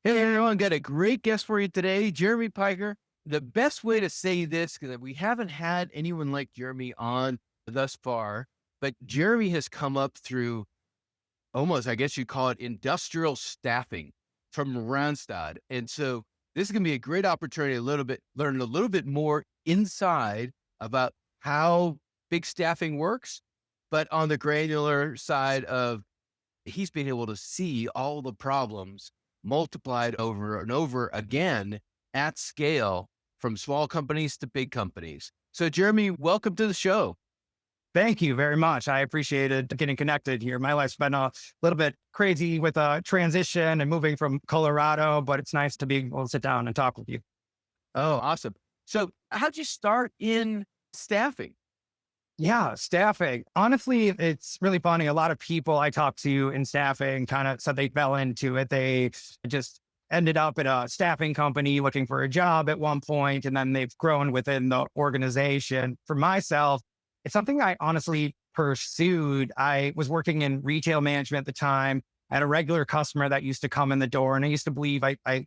Hey everyone, got a great guest for you today, Jeremy Piker. The best way to say this, because we haven't had anyone like Jeremy on thus far, but Jeremy has come up through almost, I guess you'd call it industrial staffing from Randstad. And so this is going to be a great opportunity learn a little bit more inside about how big staffing works, but on the granular side of he's been able to see all the problems multiplied over and over again at scale from small companies to big companies. So, Jeremy, welcome to the show. Thank you very much. I appreciated getting connected here. My life's been a little bit crazy with a transition and moving from Colorado, but it's nice to be able to sit down and talk with you. Oh, awesome. So, how'd you start in staffing? Yeah, staffing. Honestly, it's really funny. A lot of people I talk to in staffing kind of said they fell into it. They just ended up at a staffing company looking for a job at one point, and then they've grown within the organization. For myself, it's something I honestly pursued. I was working in retail management at the time. I had a regular customer that used to come in the door, and I used to believe I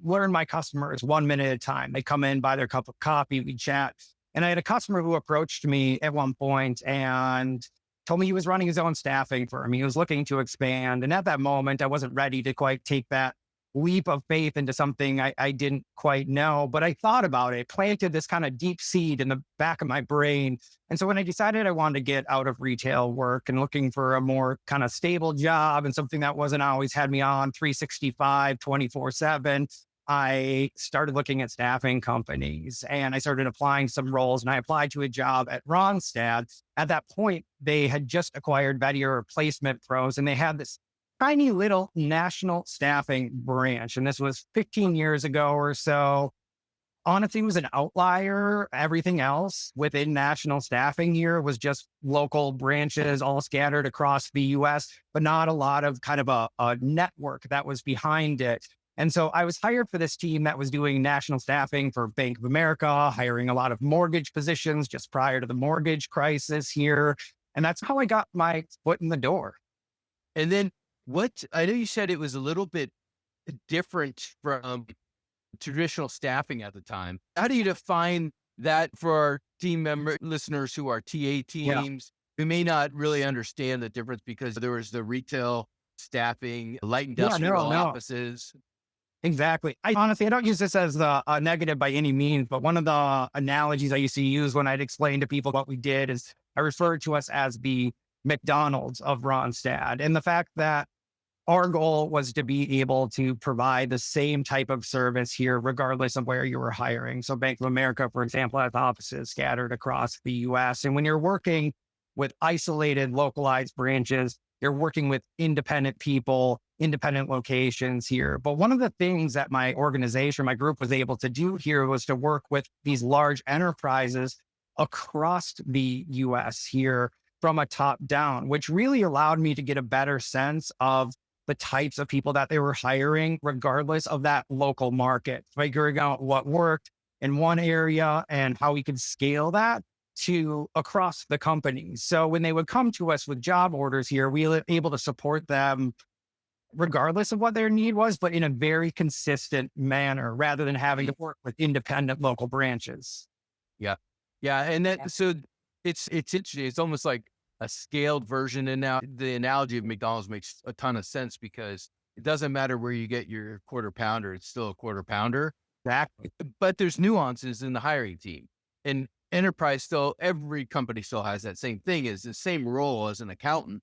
learned my customers 1 minute at a time. They come in, buy their cup of coffee, we chat. And I had a customer who approached me at one point and told me he was running his own staffing firm. He was looking to expand. And at that moment, I wasn't ready to quite take that leap of faith into something I didn't quite know. But I thought about it, planted this kind of deep seed in the back of my brain. And so when I decided I wanted to get out of retail work and looking for a more kind of stable job and something that wasn't always had me on 365, 24/7, I started looking at staffing companies and I started applying some roles, and I applied to a job at Randstad. At that point, they had just acquired Vettier Placement Pros, and they had this tiny little national staffing branch. And this was 15 years ago or so. Honestly, it was an outlier. Everything else within national staffing here was just local branches all scattered across the US, but not a lot of kind of a network that was behind it. And so I was hired for this team that was doing national staffing for Bank of America, hiring a lot of mortgage positions just prior to the mortgage crisis here. And that's how I got my foot in the door. And then what I know you said it was a little bit different from traditional staffing at the time. How do you define that for our team member listeners who are TA Yeah. teams who may not really understand the difference because there was the retail staffing, light Yeah, no, industrial no. offices? Exactly. I don't use this as a negative by any means, but one of the analogies I used to use when I'd explain to people what we did is I referred to us as the McDonald's of Ronstadt. And the fact that our goal was to be able to provide the same type of service here, regardless of where you were hiring. So Bank of America, for example, has offices scattered across the US. And when you're working with isolated, localized branches, you're working with independent people, independent locations here. But one of the things that my organization, my group was able to do here was to work with these large enterprises across the US here from a top down, which really allowed me to get a better sense of the types of people that they were hiring, regardless of that local market, figuring out what worked in one area and how we could scale that to across the company. So when they would come to us with job orders here, we were able to support them regardless of what their need was, but in a very consistent manner rather than having to work with independent local branches. Yeah. Yeah. And so it's interesting. It's almost like a scaled version. And now the analogy of McDonald's makes a ton of sense because it doesn't matter where you get your quarter pounder, it's still a quarter pounder. Exactly. But there's nuances in the hiring team. And enterprise every company still has that same thing, is the same role as an accountant.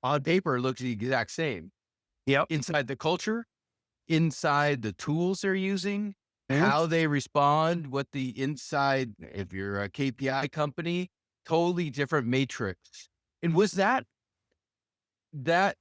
On paper, it looks the exact same. Yep. Inside the culture, inside the tools they're using, Mhm. how they respond, what the inside, if you're a KPI company, totally different matrix. And was that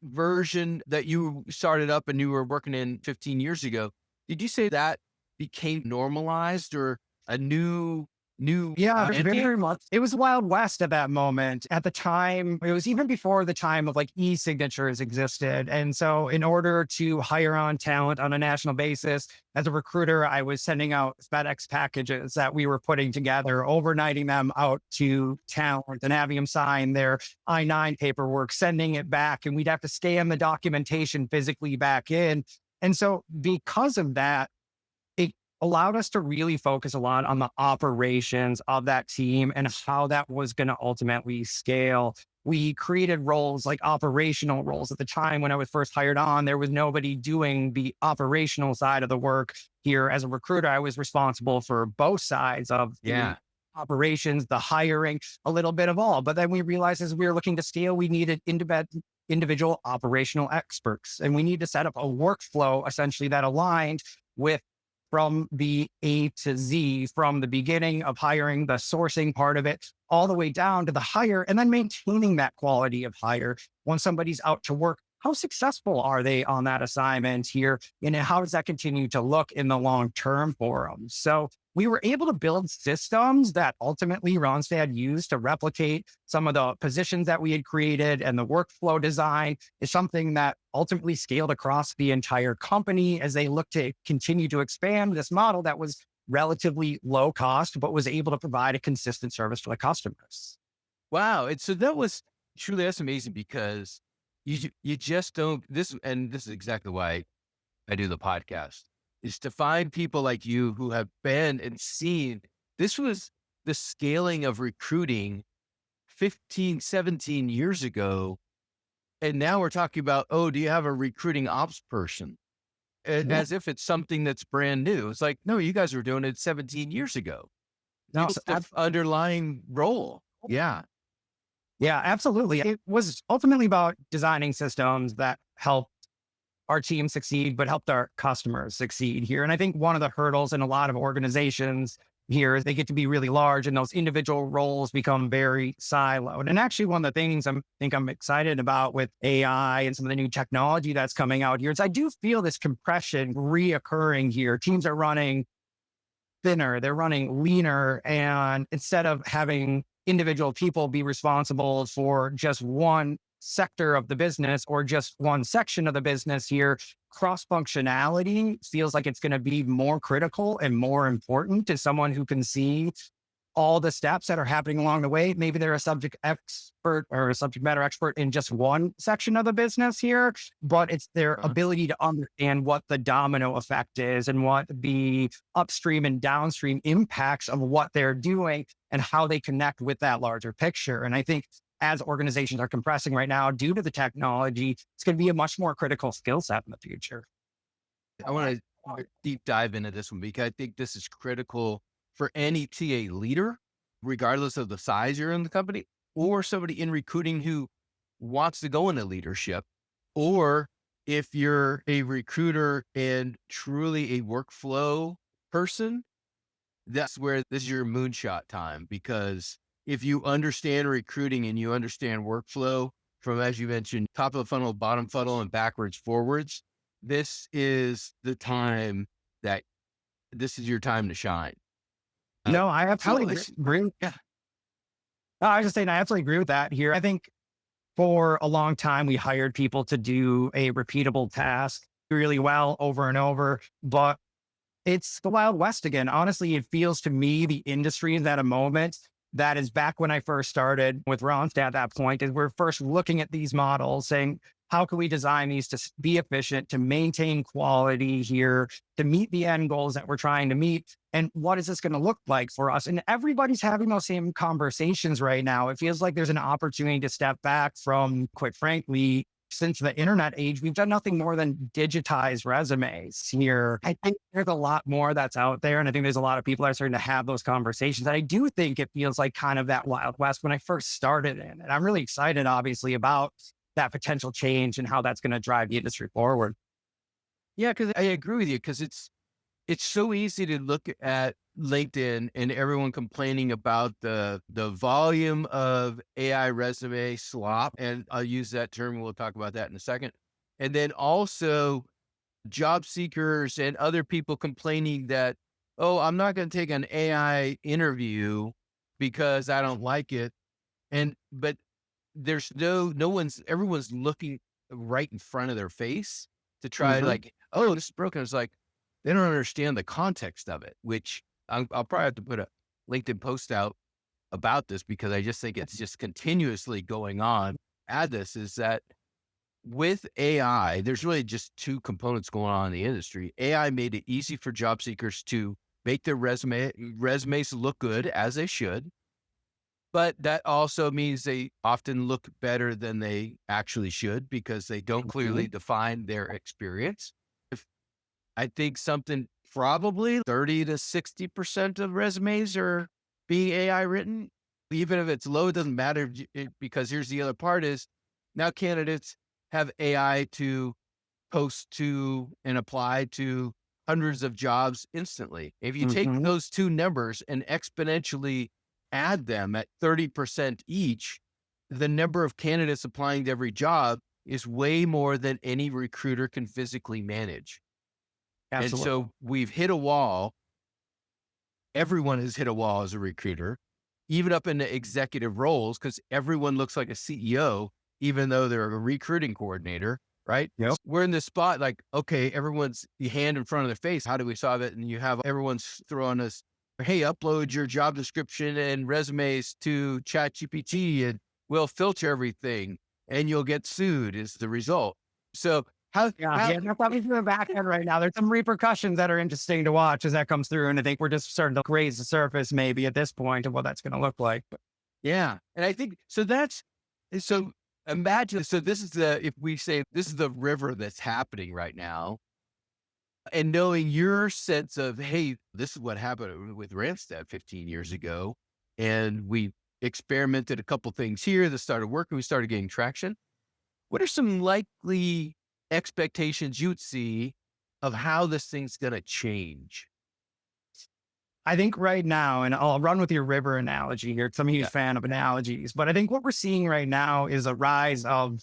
version that you started up and you were working in 15 years ago, did you say that became normalized or a new Yeah, entity? very much. It was Wild West at that moment. At the time, it was even before the time of like e-signatures existed. And so in order to hire on talent on a national basis, as a recruiter, I was sending out FedEx packages that we were putting together, overnighting them out to talent and having them sign their I-9 paperwork, sending it back. And we'd have to scan the documentation physically back in. And so because of that, it allowed us to really focus a lot on the operations of that team and how that was going to ultimately scale. We created roles like operational roles. At the time when I was first hired on, there was nobody doing the operational side of the work here. As a recruiter, I was responsible for both sides of the Yeah. operations, the hiring, a little bit of all. But then we realized as we were looking to scale, we needed individual operational experts. And we need to set up a workflow essentially that aligned with from the A to Z, from the beginning of hiring, the sourcing part of it, all the way down to the hire, and then maintaining that quality of hire. When somebody's out to work, how successful are they on that assignment here? And how does that continue to look in the long term for them? So we were able to build systems that ultimately Randstad used to replicate some of the positions that we had created, and the workflow design is something that ultimately scaled across the entire company as they look to continue to expand this model that was relatively low cost, but was able to provide a consistent service to the customers. Wow. And so that was truly, that's amazing because you just don't and this is exactly why I do the podcast, is to find people like you who have been and seen. This was the scaling of recruiting 15, 17 years ago. And now we're talking about, oh, do you have a recruiting ops person? Yeah. As if it's something that's brand new. It's like, no, you guys were doing it 17 years ago. No, It's the underlying role. Yeah. yeah, absolutely. It was ultimately about designing systems that help our team succeed, but helped our customers succeed here. And I think one of the hurdles in a lot of organizations here is they get to be really large and those individual roles become very siloed. And actually, one of the things I'm excited about with AI and some of the new technology that's coming out here is I do feel this compression reoccurring here. Teams are running thinner, they're running leaner. And instead of having individual people be responsible for just one sector of the business or just one section of the business here, cross functionality feels like it's going to be more critical and more important to someone who can see all the steps that are happening along the way. Maybe they're a subject expert or a subject matter expert in just one section of the business here, but it's their Uh-huh. ability to understand what the domino effect is and what the upstream and downstream impacts of what they're doing and how they connect with that larger picture. And I think as organizations are compressing right now due to the technology, it's going to be a much more critical skill set in the future. I want to deep dive into this one because I think this is critical for any TA leader, regardless of the size you're in the company, or somebody in recruiting who wants to go into leadership, or if you're a recruiter and truly a workflow person, that's where this is your moonshot time. Because if you understand recruiting and you understand workflow from, as you mentioned, top of the funnel, bottom funnel, and backwards, forwards, this is the time that this is your time to shine. Uh, No, I how absolutely is, agree. yeah, No, I was just saying, I absolutely agree with that here. I think for a long time, we hired people to do a repeatable task really well over and over, but it's the Wild West again. Honestly, it feels to me the industry is at a moment that is back when I first started with Randstad at that point, is we're first looking at these models saying, how can we design these to be efficient, to maintain quality here, to meet the end goals that we're trying to meet? And what is this going to look like for us? And everybody's having those same conversations right now. It feels like there's an opportunity to step back from, quite frankly, since the internet age, we've done nothing more than digitize resumes here. I think there's a lot more that's out there. And I think there's a lot of people that are starting to have those conversations. And I do think it feels like kind of that Wild West when I first started in. And I'm really excited, obviously, about that potential change and how that's going to drive the industry forward. yeah, because I agree with you. Because it's so easy to look at LinkedIn and everyone complaining about the volume of AI resume slop, and I'll use that term. We'll talk about that in a second. And then also job seekers and other people complaining that, oh, I'm not going to take an AI interview because I don't like it. But there's no one's, everyone's looking right in front of their face to try Mhm. like, oh, this is broken. It's like, they don't understand the context of it, which I'll probably have to put a LinkedIn post out about this because I just think it's just continuously going on. Add this is that with AI, there's really just two components going on in the industry. AI made it easy for job seekers to make their resumes look good, as they should. But that also means they often look better than they actually should because they don't clearly Mhm. define their experience. If I think something probably 30 to 60% of resumes are being AI written. Even if it's low, it doesn't matter because here's the other part is now candidates have AI to post to and apply to hundreds of jobs instantly. If you take Mhm. those two numbers and exponentially add them at 30% each, the number of candidates applying to every job is way more than any recruiter can physically manage. And Absolutely. so we've hit a wall. Everyone has hit a wall as a recruiter, even up into executive roles, because everyone looks like a CEO, even though they're a recruiting coordinator, right? Yep. We're in this spot like, okay, everyone's the hand in front of their face. How do we solve it? And you have everyone's throwing us, hey, upload your job description and resumes to ChatGPT and we'll filter everything and you'll get sued is the result. So Yeah, how yeah, that's coming from the back end right now. There's some repercussions that are interesting to watch as that comes through, and I think we're just starting to raise the surface maybe at this point of what that's gonna look like. But Yeah, and I think so so imagine so this is the if we say this is the river that's happening right now, and knowing your sense of, "Hey, this is what happened with Randstad 15 years ago, and we experimented a couple things here that started working, we started getting traction." What are some likely expectations you'd see of how this thing's gonna change? I think right now, and I'll run with your river analogy here because I'm a huge Yeah. fan of analogies, but I think what we're seeing right now is a rise of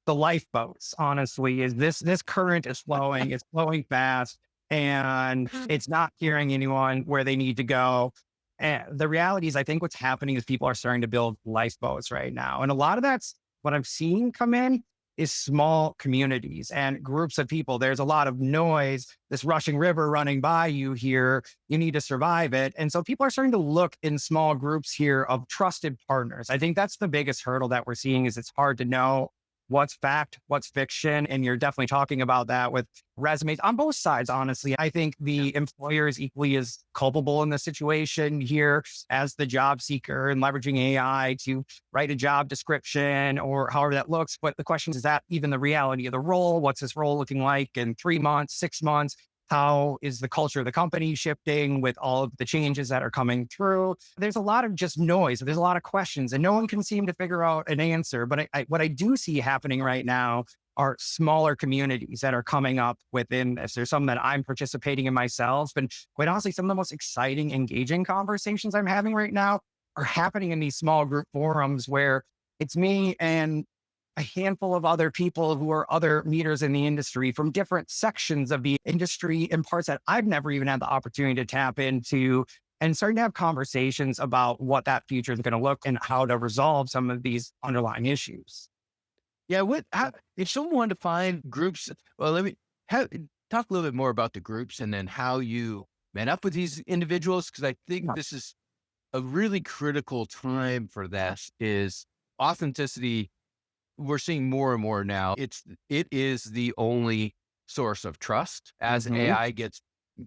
the lifeboats, honestly, is this current is flowing, it's flowing fast, and it's not carrying anyone where they need to go. And the reality is, I think what's happening is people are starting to build lifeboats right now. And a lot of that's what I'm seeing come in is small communities and groups of people. There's a lot of noise, this rushing river running by you here. You need to survive it. And so people are starting to look in small groups here of trusted partners. I think that's the biggest hurdle that we're seeing is it's hard to know what's fact, what's fiction. And you're definitely talking about that with resumes on both sides, honestly. I think the employer is equally as culpable in the situation here as the job seeker and leveraging AI to write a job description or however that looks. But the question is that even the reality of the role? What's this role looking like in 3 months, 6 months? How is the culture of the company shifting with all of the changes that are coming through? There's a lot of just noise. There's a lot of questions, and no one can seem to figure out an answer. But what I do see happening right now are smaller communities that are coming up within this. There's some that I'm participating in myself. And quite honestly, some of the most exciting, engaging conversations I'm having right now are happening in these small group forums where it's me and a handful of other people who are other leaders in the industry from different sections of the industry and parts that I've never even had the opportunity to tap into and starting to have conversations about what that future is going to look and how to resolve some of these underlying issues. Yeah, if someone wanted to find groups, well, let me have, talk a little bit more about the groups and then how you met up with these individuals because I think Yeah. this is a really critical time for that. Is authenticity. We're seeing more and more now. It is the only source of trust as Mhm, AI gets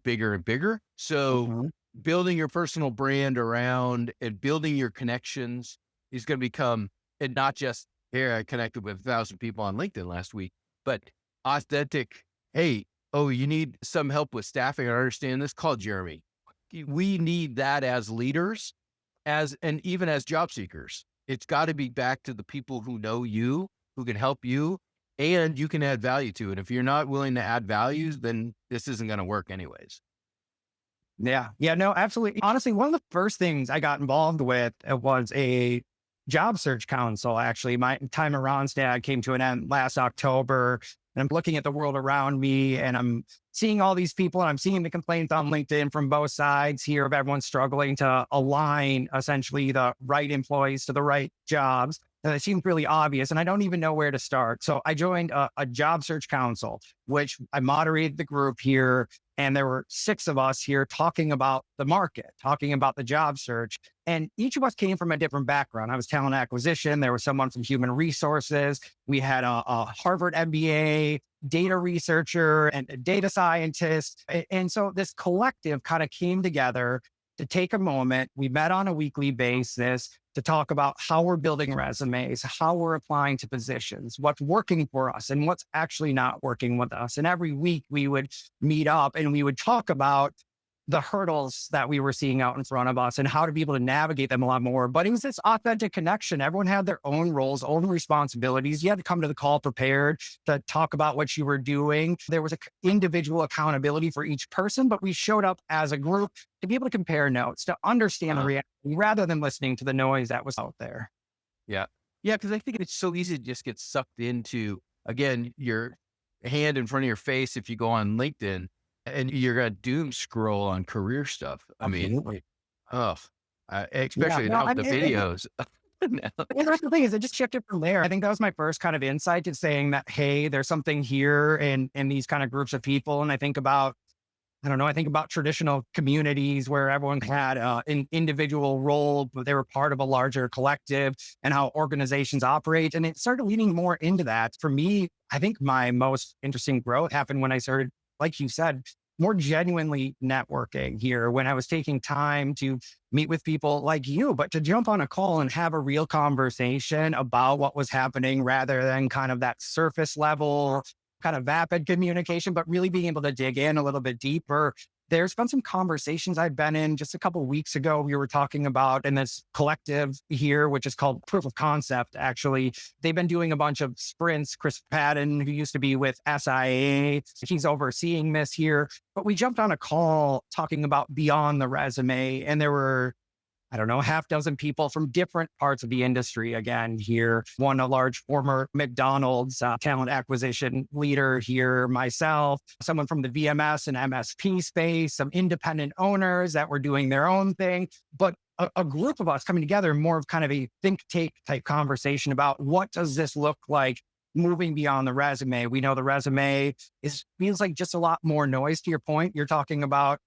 bigger and bigger. So mhm. building your personal brand around and building your connections is going to become, and not just here, I connected with 1,000 people on LinkedIn last week, but authentic. Hey, oh, you need some help with staffing. I understand this. Call Jeremy. We need that as leaders, and even as job seekers. It's got to be back to the people who know you, who can help you, and you can add value to it. If you're not willing to add values, then this isn't going to work anyways. Yeah. Yeah. No, absolutely. Honestly, one of the first things I got involved with was a job search council. Actually, my time at Randstad came to an end last October. And I'm looking at the world around me and I'm seeing all these people and I'm seeing the complaints on LinkedIn from both sides here of everyone struggling to align essentially the right employees to the right jobs. it seemed really obvious, and I don't even know where to start. So I joined a job search council, which I moderated the group here. And there were 6 of us here talking about the market, talking about the job search. And each of us came from a different background. I was talent acquisition. There was someone from human resources. We had a Harvard MBA, data researcher, and a data scientist. And so this collective kind of came together to take a moment. We met on a weekly basis to talk about how we're building resumes, how we're applying to positions, what's working for us and what's actually not working with us. And every week we would meet up and we would talk about the hurdles that we were seeing out in front of us and how to be able to navigate them a lot more. But it was this authentic connection. Everyone had their own roles, own responsibilities. You had to come to the call prepared to talk about what you were doing. There was an individual accountability for each person, but we showed up as a group to be able to compare notes, to understand the reality rather than listening to the noise that was out there. Yeah. Yeah. Cause I think it's so easy to just get sucked into, again, your hand in front of your face if you go on LinkedIn and you're going to doom scroll on career stuff. I mean, especially now with the videos. And that's the thing is it just shifted from there. I think that was my first kind of insight to saying that, hey, there's something here in these kind of groups of people. And I think about traditional communities where everyone had an individual role, but they were part of a larger collective and how organizations operate. And it started leaning more into that. For me, I think my most interesting growth happened when I started, like you said, more genuinely networking here, when I was taking time to meet with people like you, but to jump on a call and have a real conversation about what was happening rather than kind of that surface level, kind of vapid communication, but really being able to dig in a little bit deeper. There's been some conversations I've been in just a couple of weeks ago. We were talking about in this collective here, which is called Proof of Concept. Actually, they've been doing a bunch of sprints. Chris Patton, who used to be with SIA, he's overseeing this here. But we jumped on a call talking about beyond the resume, and there were, I don't know, a half dozen people from different parts of the industry again here. One, a large former McDonald's talent acquisition leader here, myself, someone from the VMS and MSP space, some independent owners that were doing their own thing, but a group of us coming together, more of kind of a think tank type conversation about what does this look like moving beyond the resume. We know the resume feels like just a lot more noise. To your point, you're talking about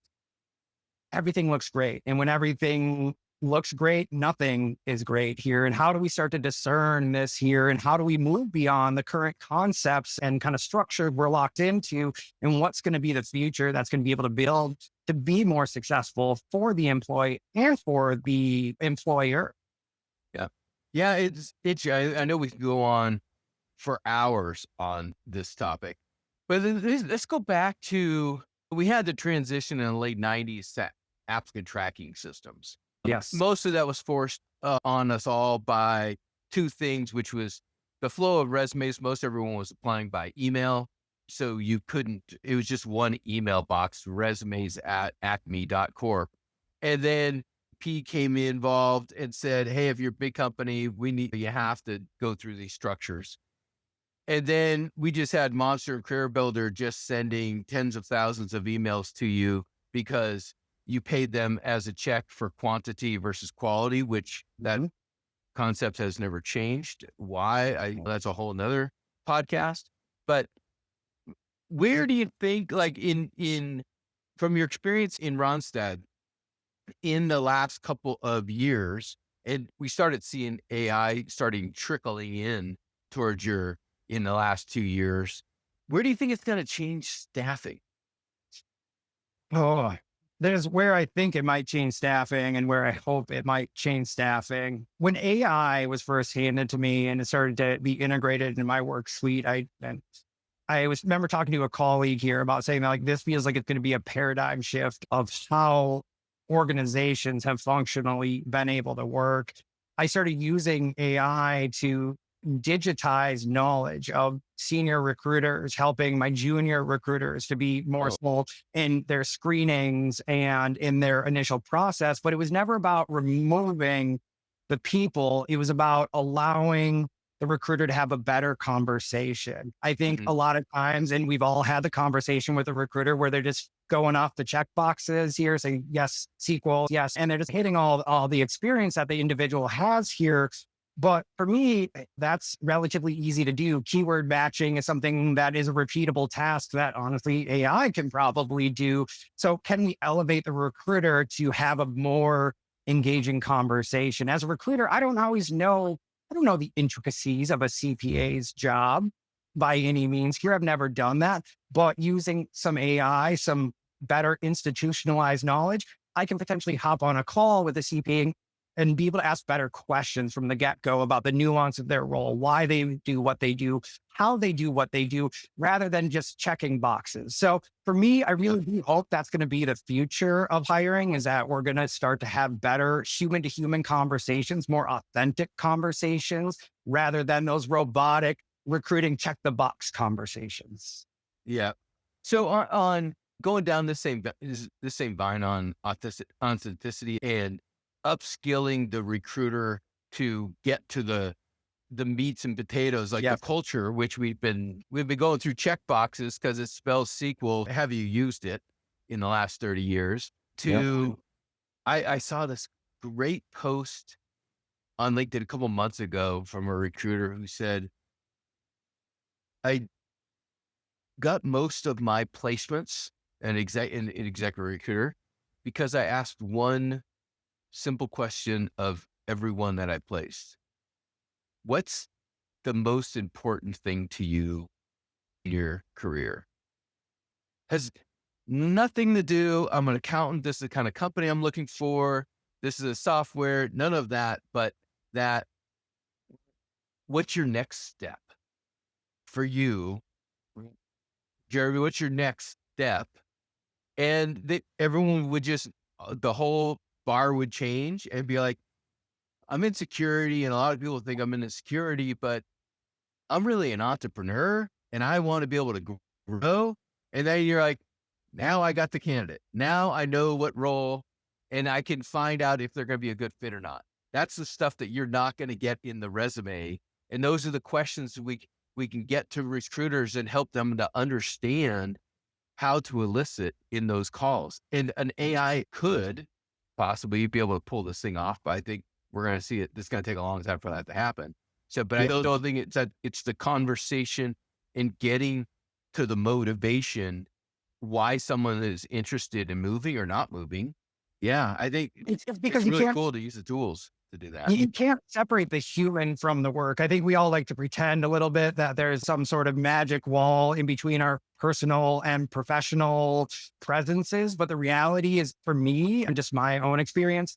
everything looks great. And when everything looks great, nothing is great here. And how do we start to discern this here? And how do we move beyond the current concepts and kind of structure we're locked into? And what's going to be the future that's going to be able to build to be more successful for the employee and for the employer? Yeah. Yeah. I know we can go on for hours on this topic, but let's go back to, we had the transition in the late 90s to applicant tracking systems. Yes. Most of that was forced on us all by 2 things, which was the flow of resumes. Most everyone was applying by email. So it was just one email box, resumes@acme.corp. And then P came involved and said, hey, if you're a big company, you have to go through these structures. And then we just had Monster Career Builder just sending tens of thousands of emails to you because you paid them as a check for quantity versus quality, which that concept has never changed. Why? That's a whole nother podcast. But where do you think, like from your experience in Randstad in the last couple of years, and we started seeing AI trickling in towards in the last 2 years, where do you think it's going to change staffing? There's where I think it might change staffing and where I hope it might change staffing. When AI was first handed to me and it started to be integrated in my work suite, I remember talking to a colleague here about saying that, like, this feels like it's going to be a paradigm shift of how organizations have functionally been able to work. I started using AI to digitize knowledge of senior recruiters, helping my junior recruiters to be more small in their screenings and in their initial process. But it was never about removing the people. It was about allowing the recruiter to have a better conversation. I think a lot of times, and we've all had the conversation with a recruiter where they're just going off the check boxes here, saying, yes, SQL, yes. And they're just hitting all the experience that the individual has here. But for me, that's relatively easy to do. Keyword matching is something that is a repeatable task that honestly AI can probably do. So, can we elevate the recruiter to have a more engaging conversation? As a recruiter, I don't know the intricacies of a CPA's job by any means. Here, I've never done that, but using some AI, some better institutionalized knowledge, I can potentially hop on a call with a CPA and be able to ask better questions from the get go about the nuance of their role, why they do what they do, how they do what they do, rather than just checking boxes. So for me, I really do hope that's going to be the future of hiring, is that we're going to start to have better human to human conversations, more authentic conversations, rather than those robotic recruiting check the box conversations. Yeah. So on going down the same vine on authenticity and upskilling the recruiter to get to the meats and potatoes, like the Yes. culture, which we've been going through check boxes because it spells sequel. Have you used it in the last 30 years? Yep. To I saw this great post on LinkedIn a couple months ago from a recruiter who said, I got most of my placements in executive recruiter because I asked one simple question of everyone that I placed. What's the most important thing to you in your career? Has nothing to do. I'm an accountant. This is the kind of company I'm looking for. This is a software, none of that, but that what's your next step for you, Jeremy? What's your next step? And everyone would just, the whole bar would change and be like, I'm in security. And a lot of people think I'm in security, but I'm really an entrepreneur and I want to be able to grow. And then you're like, now I got the candidate. Now I know what role and I can find out if they're going to be a good fit or not. That's the stuff that you're not going to get in the resume. And those are the questions we can get to recruiters and help them to understand how to elicit in those calls. And an AI could possibly be able to pull this thing off, but I think we're going to see it. This is going to take a long time for that to happen. So, but I don't think it's the conversation and getting to the motivation why someone is interested in moving or not moving. Yeah, I think It's it's because really cool to use the tools to do that. you can't separate the human from the work. I think we all like to pretend a little bit that there's some sort of magic wall in between our personal and professional presences. But the reality is, for me and just my own experience,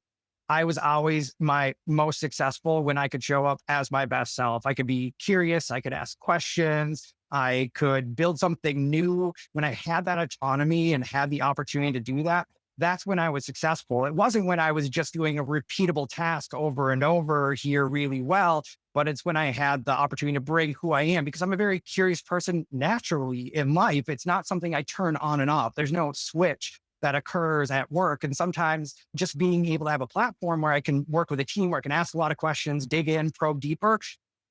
I was always my most successful when I could show up as my best self. I could be curious, I could ask questions, I could build something new. When I had that autonomy and had the opportunity to do that, that's when I was successful. It wasn't when I was just doing a repeatable task over and over here really well, but it's when I had the opportunity to bring who I am, because I'm a very curious person naturally in life. It's not something I turn on and off. There's no switch that occurs at work. And sometimes just being able to have a platform where I can work with a team, where I can ask a lot of questions, dig in, probe deeper,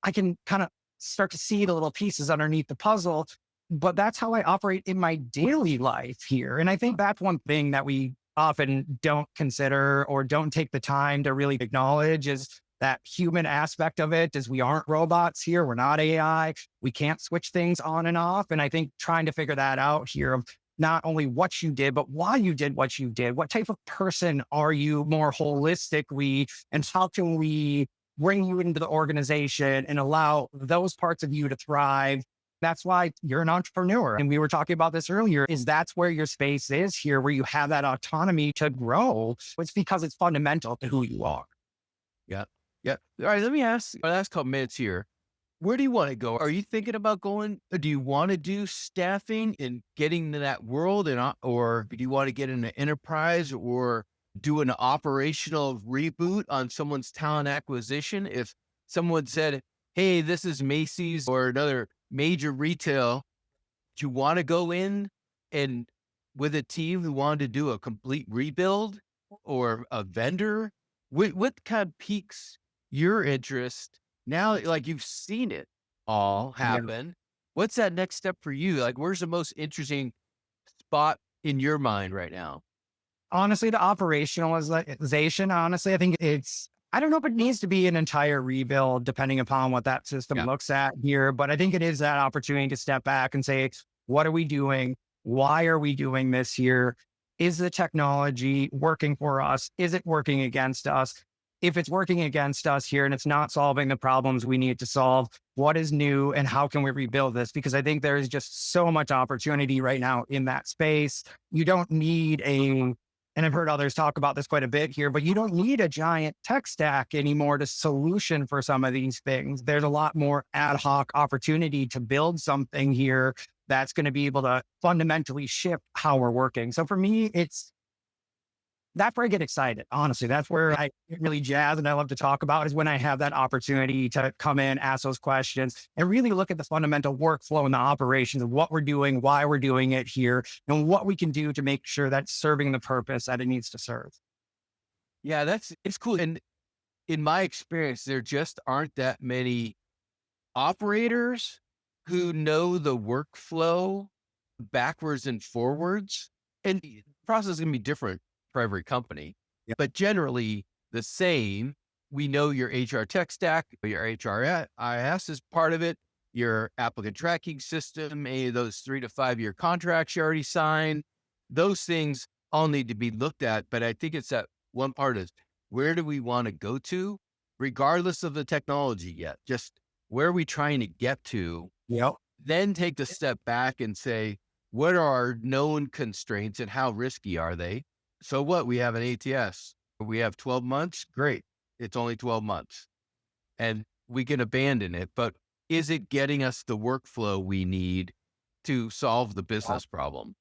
I can kind of start to see the little pieces underneath the puzzle. But that's how I operate in my daily life here. And I think that's one thing that we often don't consider or don't take the time to really acknowledge, is that human aspect of it. Is we aren't robots here. We're not AI. We can't switch things on and off. And I think trying to figure that out here, of not only what you did, but why you did what you did. What type of person are you more holistically? And how can we bring you into the organization and allow those parts of you to thrive? That's why you're an entrepreneur. And we were talking about this earlier, is that's where your space is here, where you have that autonomy to grow. It's because it's fundamental to who you are. Yeah. Yeah. All right. Let me ask our last couple minutes here. Where do you want to go? Are you thinking about going? Or do you want to do staffing and getting to that world, or do you want to get into enterprise or do an operational reboot on someone's talent acquisition? If someone said, "Hey, this is Macy's or another major retail," do you want to go in and with a team who wanted to do a complete rebuild or a vendor? What kind of piques your interest now? Like you've seen it all Yeah. happen. What's that next step for you? Like, where's the most interesting spot in your mind right now? Honestly, the operationalization, honestly, I think it's I don't know if it needs to be an entire rebuild, depending upon what that system Yeah. looks at here, but I think it is that opportunity to step back and say, what are we doing? Why are we doing this here? Is the technology working for us? Is it working against us? If it's working against us here and it's not solving the problems we need to solve, what is new and how can we rebuild this? Because I think there is just so much opportunity right now in that space. You don't need and I've heard others talk about this quite a bit here, but you don't need a giant tech stack anymore to solution for some of these things. There's a lot more ad hoc opportunity to build something here that's going to be able to fundamentally shift how we're working. So for me, that's where I get excited. Honestly, that's where I get really jazzed and I love to talk about is when I have that opportunity to come in, ask those questions, and really look at the fundamental workflow and the operations of what we're doing, why we're doing it here, and what we can do to make sure that's serving the purpose that it needs to serve. Yeah, it's cool. And in my experience, there just aren't that many operators who know the workflow backwards and forwards. And the process is going to be different for every company, Yeah. but generally the same. We know your HR tech stack, your HRIS is part of it, your applicant tracking system, any of those 3 to 5 year contracts you already signed. Those things all need to be looked at. But I think it's that one part is where do we want to go to, regardless of the technology yet? Just where are we trying to get to? Yep. Then take the step back and say, what are our known constraints and how risky are they? So what? We have an ATS. We have 12 months. Great. It's only 12 months and we can abandon it. But is it getting us the workflow we need to solve the business problem?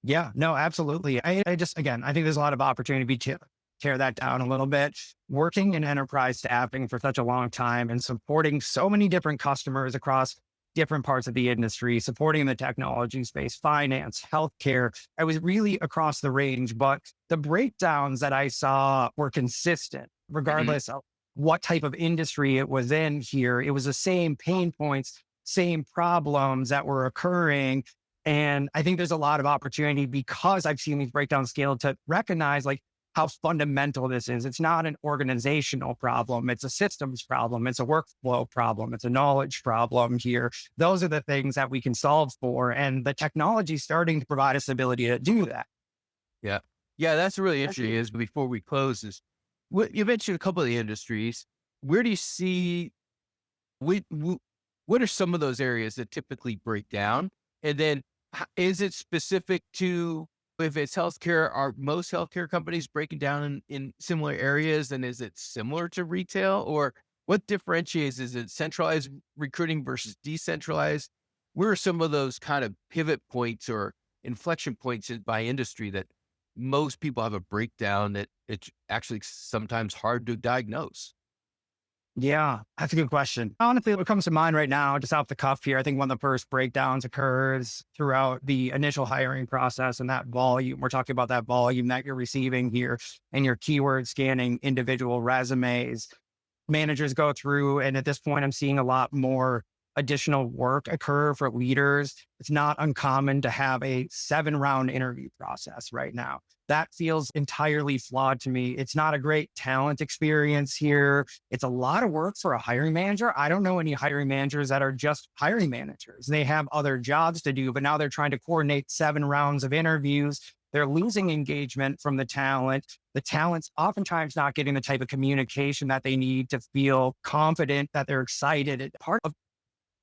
Yeah, no, absolutely. I just, again, I think there's a lot of opportunity to tear that down a little bit. Working in enterprise staffing for such a long time and supporting so many different customers across different parts of the industry, supporting the technology space, finance, healthcare. I was really across the range, but the breakdowns that I saw were consistent, Mhm. regardless of what type of industry it was in here. It was the same pain points, same problems that were occurring. And I think there's a lot of opportunity because I've seen these breakdowns scaled to recognize like how fundamental this is. It's not an organizational problem. It's a systems problem. It's a workflow problem. It's a knowledge problem here. Those are the things that we can solve for. And the technology is starting to provide us the ability to do that. Yeah. Yeah. That's really interesting is before we close is what you mentioned a couple of the industries. Where do you see What what are some of those areas that typically break down? And then is it specific to if it's healthcare, are most healthcare companies breaking down in similar areas? And is it similar to retail or what differentiates? Is it centralized recruiting versus decentralized? Where are some of those kind of pivot points or inflection points by industry that most people have a breakdown that it's actually sometimes hard to diagnose? Yeah, that's a good question. Honestly, what comes to mind right now, just off the cuff here, I think one of the first breakdowns occurs throughout the initial hiring process and that volume. We're talking about that volume that you're receiving here and your keyword scanning individual resumes. Managers go through. And at this point, I'm seeing a lot more additional work occur for leaders. It's not uncommon to have a 7 round interview process right now. That feels entirely flawed to me. It's not a great talent experience here. It's a lot of work for a hiring manager. I don't know any hiring managers that are just hiring managers. They have other jobs to do, but now they're trying to coordinate 7 rounds of interviews. They're losing engagement from the talent. The talent's oftentimes not getting the type of communication that they need to feel confident that they're excited. Part of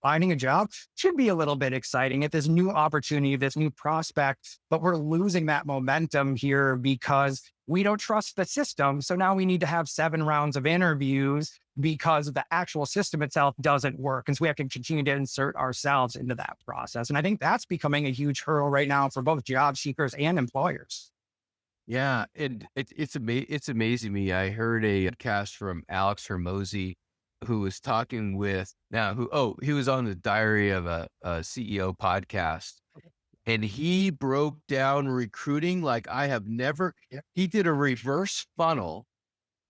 finding a job should be a little bit exciting at this new opportunity, this new prospect, but we're losing that momentum here because we don't trust the system. So now we need to have 7 rounds of interviews because the actual system itself doesn't work. And so we have to continue to insert ourselves into that process. And I think that's becoming a huge hurdle right now for both job seekers and employers. Yeah, and it's amazing me. I heard a podcast from Alex Hermosi, who was talking with now who he was on the Diary of a CEO podcast, and he broke down recruiting like I have never. Yep. He did a reverse funnel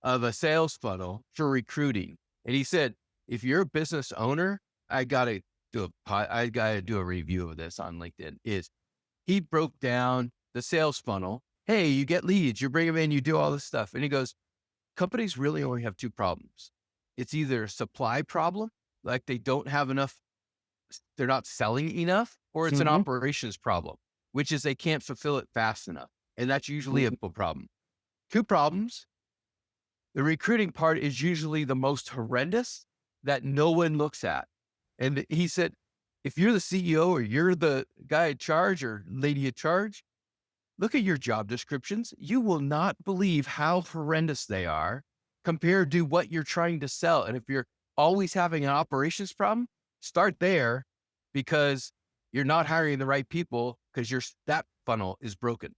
of a sales funnel for recruiting, and he said, if you're a business owner, I gotta do a review of this on LinkedIn. Is he broke down the sales funnel. Hey, you get leads, you bring them in, you do all this stuff. And he goes, companies really only have two problems. It's either a supply problem, like they don't have enough, they're not selling enough, or it's an Mhm. operations problem, which is they can't fulfill it fast enough. And that's usually a Mhm. problem. Two problems. The recruiting part is usually the most horrendous that no one looks at. And he said, if you're the CEO or you're the guy in charge or lady in charge, look at your job descriptions. You will not believe how horrendous they are compared to what you're trying to sell. And if you're always having an operations problem, start there because you're not hiring the right people because your that funnel is broken.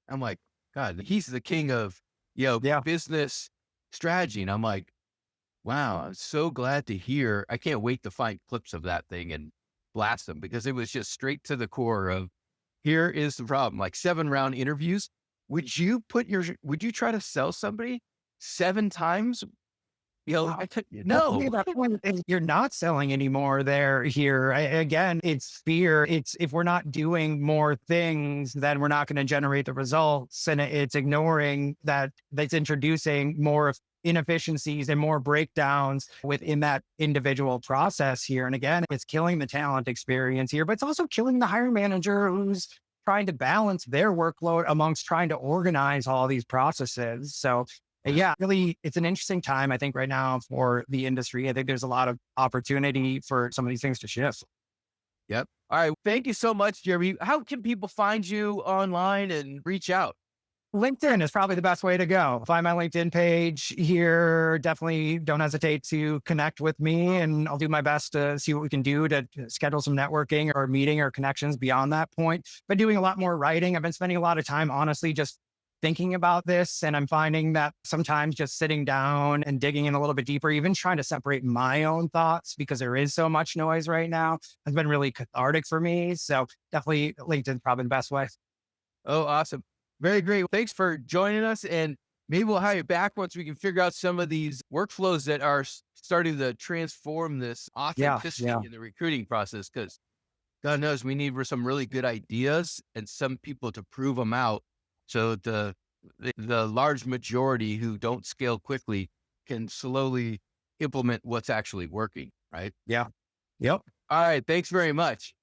I'm like, God, he's the king of, Yeah. business strategy. And I'm like, wow, I'm so glad to hear. I can't wait to find clips of that thing and blast them because it was just straight to the core of here is the problem. Like 7-round interviews. Would you try to sell somebody 7 times? Wow. No. Definitely that point is you're not selling anymore there here. Again, it's fear. It's if we're not doing more things, then we're not going to generate the results. And it's ignoring that that's introducing more inefficiencies and more breakdowns within that individual process here. And again, it's killing the talent experience here, but it's also killing the hiring manager who's trying to balance their workload amongst trying to organize all these processes. So yeah, really, it's an interesting time, I think, right now for the industry. I think there's a lot of opportunity for some of these things to shift. Yep. All right. Thank you so much, Jeremy. How can people find you online and reach out? LinkedIn is probably the best way to go. Find my LinkedIn page here. Definitely don't hesitate to connect with me, and I'll do my best to see what we can do to schedule some networking or meeting or connections beyond that point. Been doing a lot more writing. I've been spending a lot of time, honestly, just thinking about this. And I'm finding that sometimes just sitting down and digging in a little bit deeper, even trying to separate my own thoughts because there is so much noise right now, has been really cathartic for me. So definitely LinkedIn, probably the best way. Oh, awesome. Very great. Thanks for joining us. And maybe we'll have you back once we can figure out some of these workflows that are starting to transform this Yeah. authenticity Yeah. in the recruiting process. Because God knows we need some really good ideas and some people to prove them out. So the large majority who don't scale quickly can slowly implement what's actually working. Right. Yeah. Yep. All right. Thanks very much.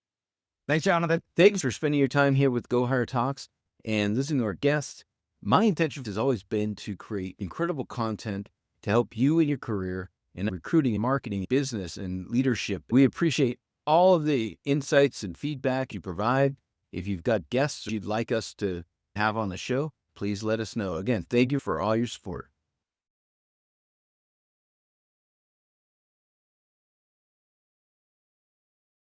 Thanks, Jonathan. Thanks for spending your time here with GoHire Talks and listening to our guests. My intention has always been to create incredible content to help you in your career in recruiting, marketing, business, and leadership. We appreciate all of the insights and feedback you provide. If you've got guests you'd like us to have on the show, please let us know. Again, thank you for all your support.